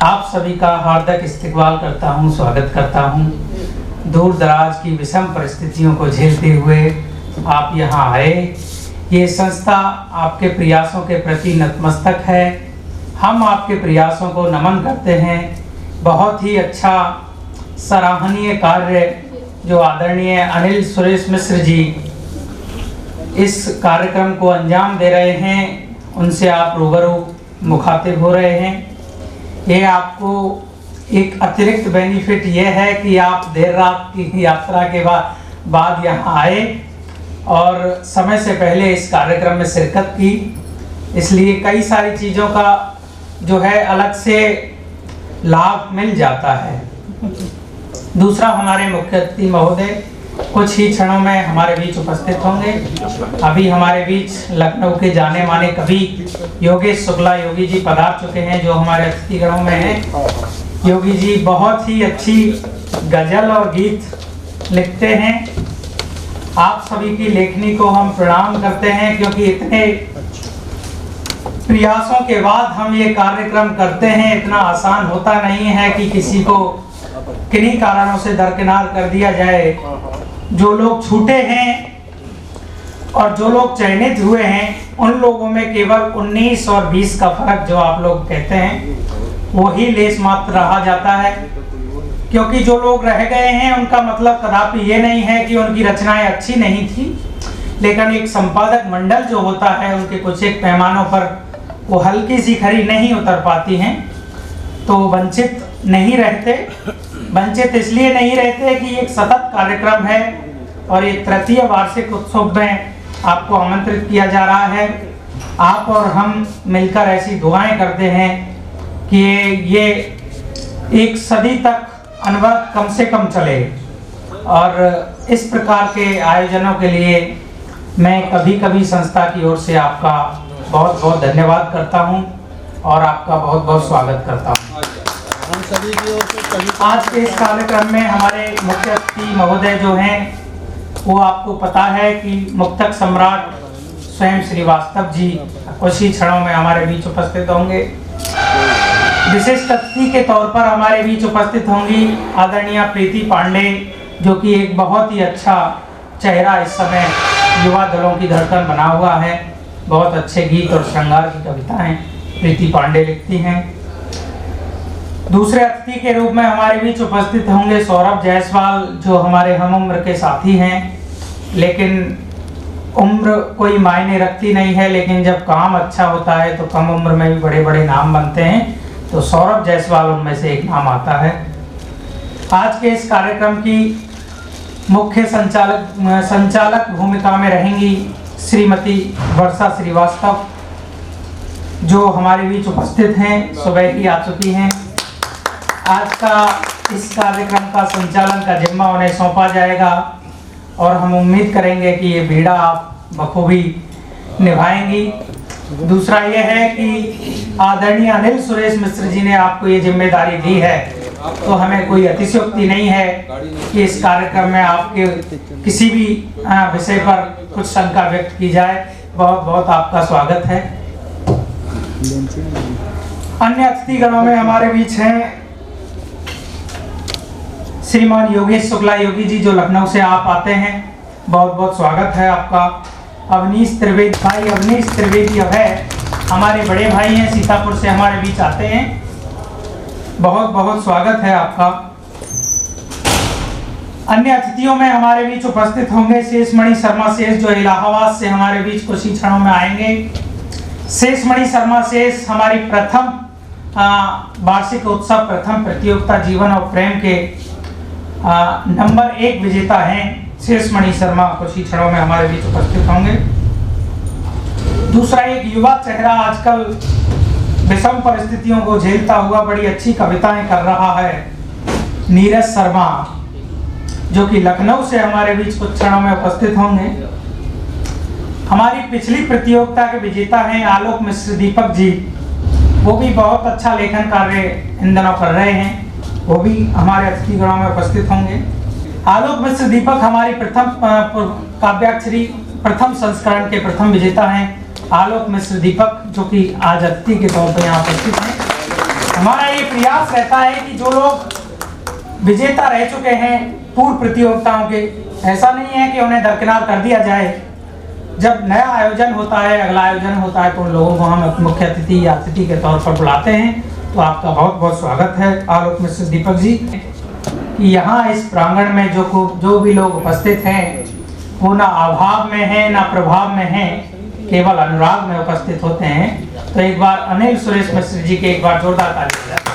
आप सभी का हार्दिक इस्तकबाल करता हूं, स्वागत करता हूं। दूर दराज की विषम परिस्थितियों को झेलते हुए आप यहां आए। ये संस्था आपके प्रयासों के प्रति नतमस्तक है। हम आपके प्रयासों को नमन करते हैं। बहुत ही अच्छा सराहनीय कार्य जो आदरणीय अनिल सुरेश मिश्र जी इस कार्यक्रम को अंजाम दे रहे हैं, उनसे आप रूबरू मुखातिब हो रहे हैं। ये आपको एक अतिरिक्त बेनिफिट ये है कि आप देर रात की यात्रा के बाद यहाँ आए और समय से पहले इस कार्यक्रम में शिरकत की, इसलिए कई सारी चीज़ों का जो है अलग से लाभ मिल जाता है। दूसरा, हमारे मुख्य अतिथि महोदय कुछ ही क्षणों में हमारे बीच उपस्थित होंगे। अभी हमारे बीच लखनऊ के जाने माने कवि योगेश शुक्ला योगी जी पधार चुके हैं, जो हमारे अतिथिगणों में हैं। योगी जी बहुत ही अच्छी गजल और गीत लिखते हैं। आप सभी की लेखनी को हम प्रणाम करते हैं, क्योंकि इतने प्रयासों के बाद हम ये कार्यक्रम करते हैं। इतना आसान होता नहीं है कि किसी को किन्हीं कारणों से दरकिनार कर दिया जाए। जो लोग छूटे हैं और जो लोग चयनित हुए हैं, उन लोगों में केवल 19 और 20 का फर्क जो आप लोग कहते हैं वो ही लेस मात्र रहा जाता है। क्योंकि जो लोग रह गए हैं उनका मतलब कदापि ये नहीं है कि उनकी रचनाएं अच्छी नहीं थी, लेकिन एक संपादक मंडल जो होता है उनके कुछ एक पैमानों पर वो हल्की सी खरी नहीं उतर पाती हैं, तो वंचित नहीं रहते। वंचित इसलिए नहीं रहते कि एक सतत कार्यक्रम है और ये तृतीय वार्षिक उत्सव में आपको आमंत्रित किया जा रहा है। आप और हम मिलकर ऐसी दुआएं करते हैं कि ये एक सदी तक अनवरत कम से कम चले। और इस प्रकार के आयोजनों के लिए मैं कभी कभी संस्था की ओर से आपका बहुत बहुत धन्यवाद करता हूं और आपका बहुत बहुत स्वागत करता हूं। हम सभी की ओर से आज के इस कार्यक्रम में हमारे मुख्य अतिथि महोदय जो हैं, वो आपको पता है कि मुक्तक सम्राट स्वयं श्रीवास्तव जी कुछ ही क्षणों में हमारे बीच उपस्थित होंगे। विशिष्ट अतिथि के तौर पर हमारे बीच उपस्थित होंगी आदरणीय प्रीति पांडे, जो कि एक बहुत ही अच्छा चेहरा इस समय युवा दलों की धड़कन बना हुआ है। बहुत अच्छे गीत और श्रृंगार की कविताएं प्रीति पांडे लिखती हैं। दूसरे अतिथि के रूप में हमारे बीच उपस्थित होंगे सौरभ जायसवाल, जो हमारे हम उम्र के साथी हैं, लेकिन उम्र कोई मायने रखती नहीं है, लेकिन जब काम अच्छा होता है तो कम उम्र में भी बड़े बड़े नाम बनते हैं, तो सौरभ जायसवाल उनमें से एक नाम आता है। आज के इस कार्यक्रम की मुख्य संचालक भूमिका में रहेंगी श्रीमती वर्षा श्रीवास्तव, जो हमारे बीच उपस्थित हैं, सुबह ही आ चुकी हैं। आज का इस कार्यक्रम का संचालन का जिम्मा उन्हें सौंपा जाएगा और हम उम्मीद करेंगे कि ये बीड़ा आप बखूबी निभाएंगी। दूसरा ये है कि आदरणीय अनिल सुरेश मिश्र जी ने आपको ये जिम्मेदारी दी है, तो हमें कोई अतिशयोक्ति नहीं है कि इस कार्यक्रम में आपके किसी भी विषय पर कुछ शंका व्यक्त की जाए। बहुत बहुत आपका स्वागत है। अन्य अतिथिगणों में हमारे बीच हैं श्रीमान योगेश शुक्ला योगी जी, जो लखनऊ से आप आते हैं। बहुत बहुत स्वागत है आपका। अवनीश त्रिवेदी अभय हमारे बड़े भाई हैं, सीतापुर से हमारे बीच आते हैं। बहुत बहुत स्वागत है आपका। अन्य अतिथियों में हमारे बीच उपस्थित होंगे शेषमणि शर्मा शेष, जो इलाहाबाद से हमारे बीच कुछ ही क्षणों में आएंगे। शेषमणि शर्मा शेष हमारी प्रथम वार्षिक उत्सव प्रथम प्रतियोगिता जीवन और प्रेम के नंबर 1 विजेता हैं। शेषमणि शर्मा कुछ ही क्षणों में हमारे बीच उपस्थित होंगे। दूसरा, एक युवा चेहरा आजकल विषम परिस्थितियों को झेलता हुआ बड़ी अच्छी कविताएं कर रहा है, नीरज शर्मा, जो कि लखनऊ से हमारे बीच कुछ क्षणों में उपस्थित होंगे। हमारी पिछली प्रतियोगिता के विजेता हैं आलोक मिश्र दीपक जी, वो भी बहुत अच्छा लेखन कार्य इन दिनों कर रहे हैं, वो भी हमारे अतिथिगणों में उपस्थित होंगे। आलोक मिश्र दीपक हमारी प्रथम काव्याक्षरी प्रथम संस्करण के प्रथम विजेता हैं। आलोक मिश्र दीपक, जो कि आज अतिथि के तौर पर यहाँ उपस्थित हैं। हमारा ये प्रयास रहता है कि जो लोग विजेता रह चुके हैं पूर्व प्रतियोगिताओं के, ऐसा नहीं है कि उन्हें दरकिनार कर दिया जाए। जब नया आयोजन होता है, अगला आयोजन होता है, तो उन लोगों को हम मुख्य अतिथि या अतिथि के तौर पर बुलाते हैं। तो आपका बहुत बहुत स्वागत है आलोक मिश्र दीपक जी कि यहाँ इस प्रांगण में जो भी लोग उपस्थित हैं वो ना अभाव में हैं ना प्रभाव में हैं, केवल अनुराग में उपस्थित होते हैं। तो एक बार अनिल सुरेश मिश्र जी के एक बार जोरदार ताली।